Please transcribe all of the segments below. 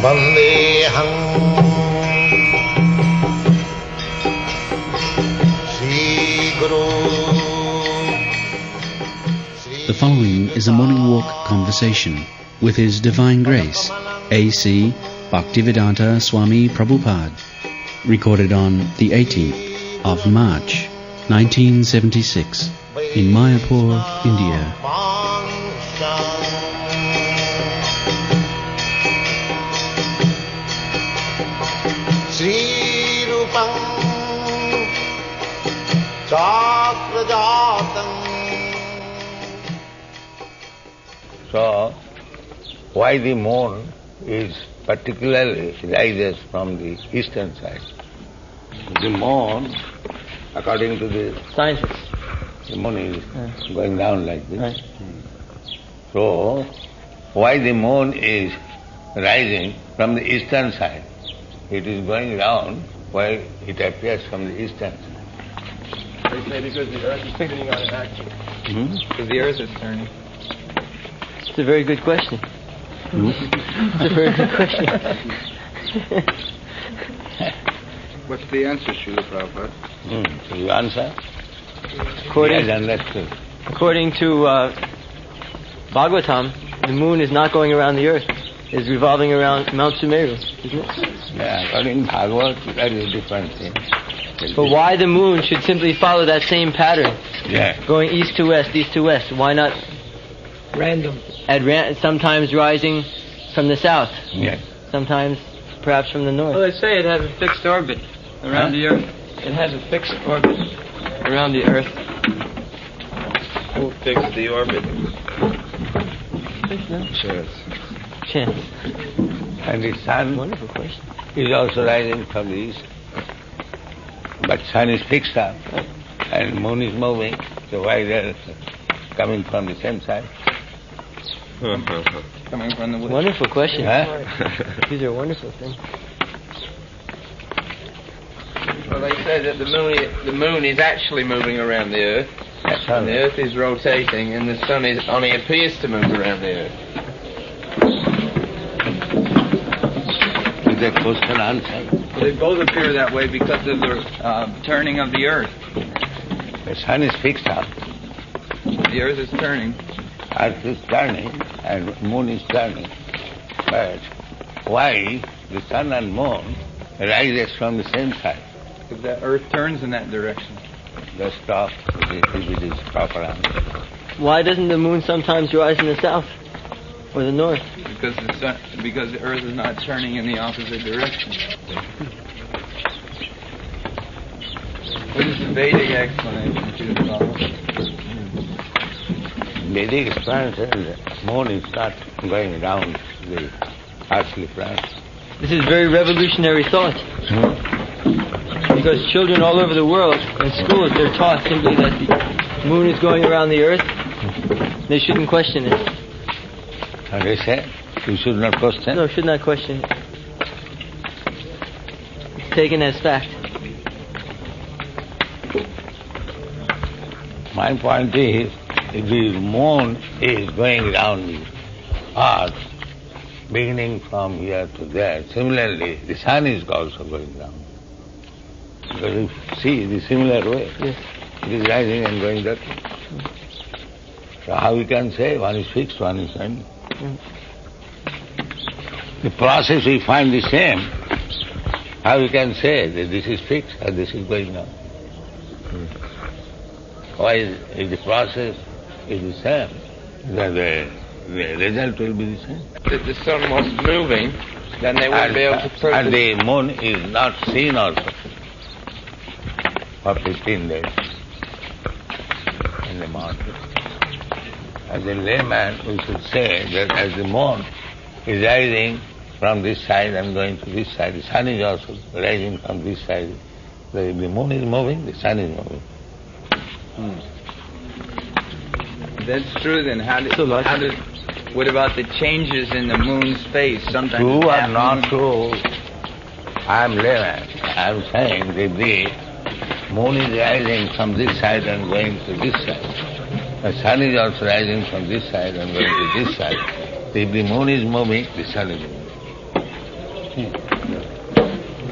Vandeham Sri Guru. The following is a morning walk conversation with His Divine Grace, A.C. Bhaktivedanta Swami Prabhupada, recorded on the 18th of March, 1976, in Mayapur, India. Sri Rupam Chakrajatam. So, why the moon is particularly rises from the eastern side? The moon, according to the scientists, the moon is going down like this. Right. So, why the moon is rising from the eastern side? It is going round while it appears from the eastern side. They say because the earth is spinning on its axis. Because the earth is turning. It's a very good question. It's a very good question. What's the answer, Srila Prabhupada? So you answer? According to Bhagavatam, the moon is not going around the earth. It's revolving around Mount Sumeru, isn't it? Yeah, according to Bhagavad, that is a different thing. But why the moon should simply follow that same pattern? Yeah. Going east to west, east to west. Why not random? Sometimes rising from the south. Yes. Sometimes perhaps from the north. Well, they say it has a fixed orbit around the earth. It has a fixed orbit around the earth. Who fixed the orbit? Chance. And the sun Wonderful question. is also rising from the east. But sun is fixed up and moon is moving, so why they are coming from the same side? Coming from the west. Wonderful question. Huh? These are wonderful things. Well, they say that the moon is actually moving around the earth, and the earth is rotating, and the sun only appears to move around the earth. Is that question answered? They both appear that way because of the turning of the earth. The sun is fixed up, The earth is turning. earth is turning, and moon is turning. But why the sun and moon rises from the same side? Because the earth turns in that direction. Just stop if it is proper answer. Why doesn't the moon sometimes rise in the south or the north? Because the earth is not turning in the opposite direction. What is the Vedic explanation to the problem? Vedic explanation is the moon is not going around the earthly planet. This is very revolutionary thought. Because children all over the world, in schools, they're taught simply that the moon is going around the earth. They shouldn't question it. And they say, you should not question? No, should not question it. It's taken as fact. My point is, if the moon is going around the earth, beginning from here to there, similarly, the sun is also going down. Because you see the similar way. Yes. It is rising and going that way. So how we can say one is fixed, one is ending? The process we find the same. How we can say that this is fixed and this is going down? Why if the process is the same, then the result will be the same. If the sun was moving, then they wouldn't be able to prove And the moon is not seen also for 15 days in the mountain. As a layman, we should say that as the moon is rising from this side and going to this side, the sun is also rising from this side. If the moon is moving, the sun is moving. That's true. Then what about the changes in the moon's phase? Sometimes True it's or half not moon. true, I am layman. I am saying that the moon is rising from this side and going to this side. The sun is also rising from this side and going to this side. If the moon is moving, the sun is moving.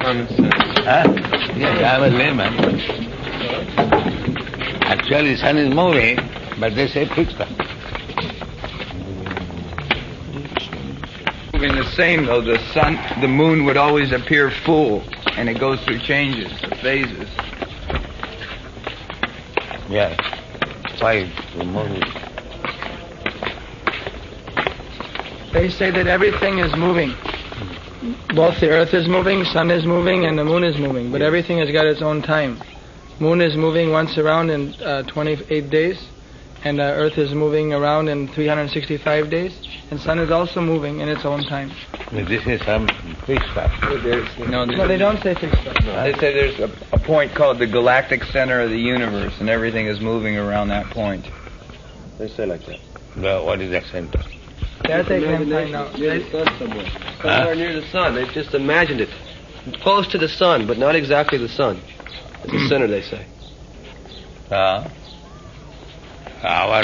Common sense. Huh? Yes, I am a layman. Actually, the sun is moving, but they say fixed time. In the same though, the moon would always appear full, and it goes through changes, phases. Yeah. Why the moon is... They say that everything is moving. Both the earth is moving, sun is moving, and the moon is moving. But everything has got its own time. Moon is moving once around in 28 days, and earth is moving around in 365 days, and sun is also moving in its own time. This is some fixed time. No, they don't say fixed time. They say there's a point called the galactic center of the universe, and everything is moving around that point. They say like that. Well, what is that center? That they can find out. Near the sun somewhere. Somewhere near the sun. They've just imagined it. Close to the sun, but not exactly the sun. It's the center, they say. Our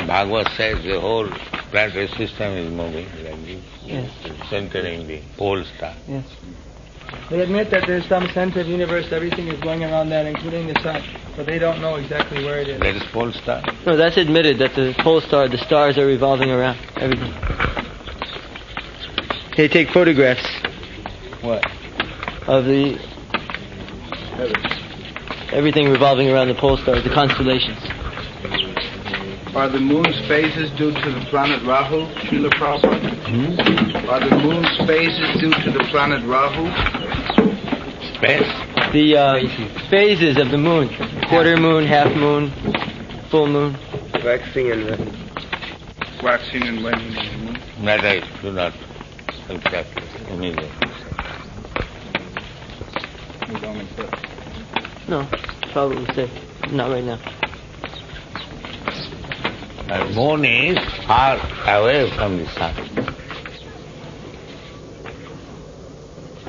Bhagavad says the whole planetary system is moving like this. Yes. Centering the pole star. Yes. They admit that there's some center of the universe, everything is going around that, including the sun, but they don't know exactly where it is. That is pole star. No, that's admitted that the pole star, the stars are revolving around everything. They take photographs. What? Of the everything revolving around the pole stars, the constellations. Are the moon's phases due to the planet Rahu, Srila Prabhupada? Are the moon's phases due to the planet Rahu? Space? The phases of the moon, quarter moon, half moon, full moon. Waxing and waning. Waxing and waning of the moon. That I do not exactly immediately. We don't accept. No, probably say not right now. The moon is far away from the sun.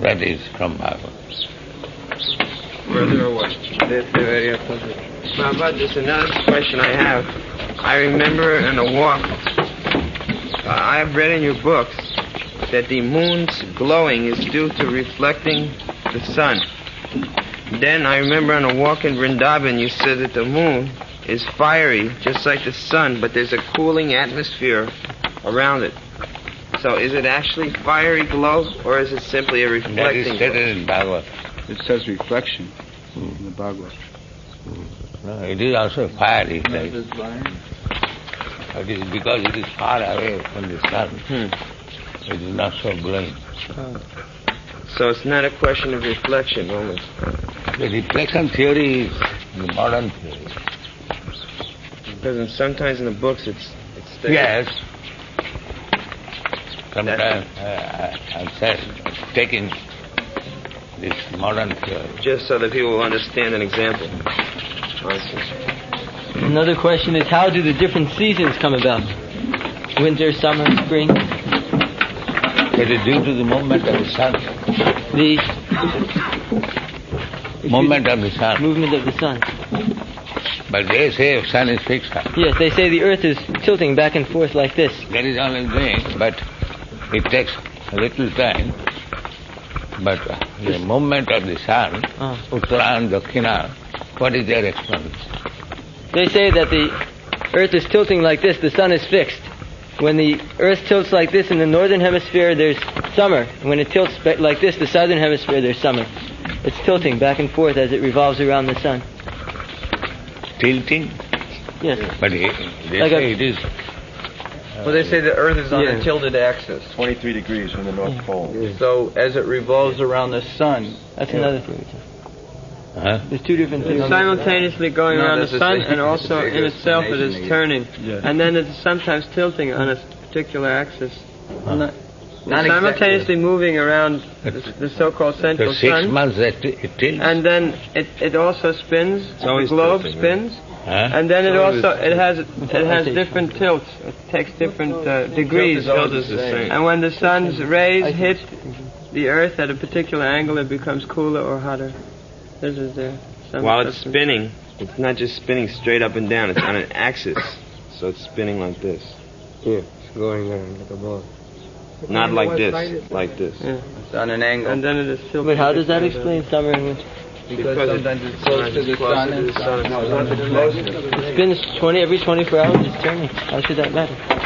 That is from Bhagavad. Further away. That's very opposite. Prabhupada, there's another question I have. I remember in a walk, I've read in your books that the moon's glowing is due to reflecting the sun. Then I remember on a walk in Vrindavan you said that the moon is fiery, just like the sun, but there's a cooling atmosphere around it. So is it actually fiery glow, or is it simply a That reflecting is glow? stated in Bhagavad. It says reflection in the Bhagavad. No, it is also fiery. Like. It is because it is far away from the sun. It is not so glowing. So it's not a question of reflection only. The reflection theory is the modern theory. Because sometimes in the books it's stated. Yes. Sometimes I'm taking this modern theory. Just so that people will understand an example. Another question is, how do the different seasons come about? Winter, summer, spring? It is due to the movement of the sun. The Movement of the sun. movement of the sun. But they say sun is fixed. Yes, they say the earth is tilting back and forth like this. That is all I'm doing, but it takes a little time. But the movement of the sun, Uttara and Dakshina, what is their explanation? They say that the earth is tilting like this, the sun is fixed. When the earth tilts like this in the northern hemisphere, there's summer. When it tilts like this, the southern hemisphere, there's summer. It's tilting back and forth as it revolves around the sun. Tilting? Yes. But they Like say it is... Well, they say the Earth is on Yeah. a tilted axis. 23 degrees from the North Pole. So as it revolves around the sun, That's another theory too. Huh? There's two different things. It's simultaneously going No, around the that's sun, just- and also in itself it is turning. Yeah. And then it's sometimes tilting on a particular axis. Not Simultaneously moving around the so-called So central 6 sun. months that it tilts. And then it also spins. The always globe tilting, spins. Huh? And then it always- also it has different tilts. It takes different degrees. Tilt is the same. And when the sun's rays hit the earth at a particular angle, it becomes cooler or hotter. This is there. While it's spinning, it's not just spinning straight up and down, it's on an axis. So it's spinning like this. Here, it's going around like a ball. Not like this, like this. Yeah. It's on an angle. And then it is still. But how does that explain summer and winter? Because sometimes it's close to the sun and No, sometimes it's closer. It spins every 24 hours. It's turning. How should that matter?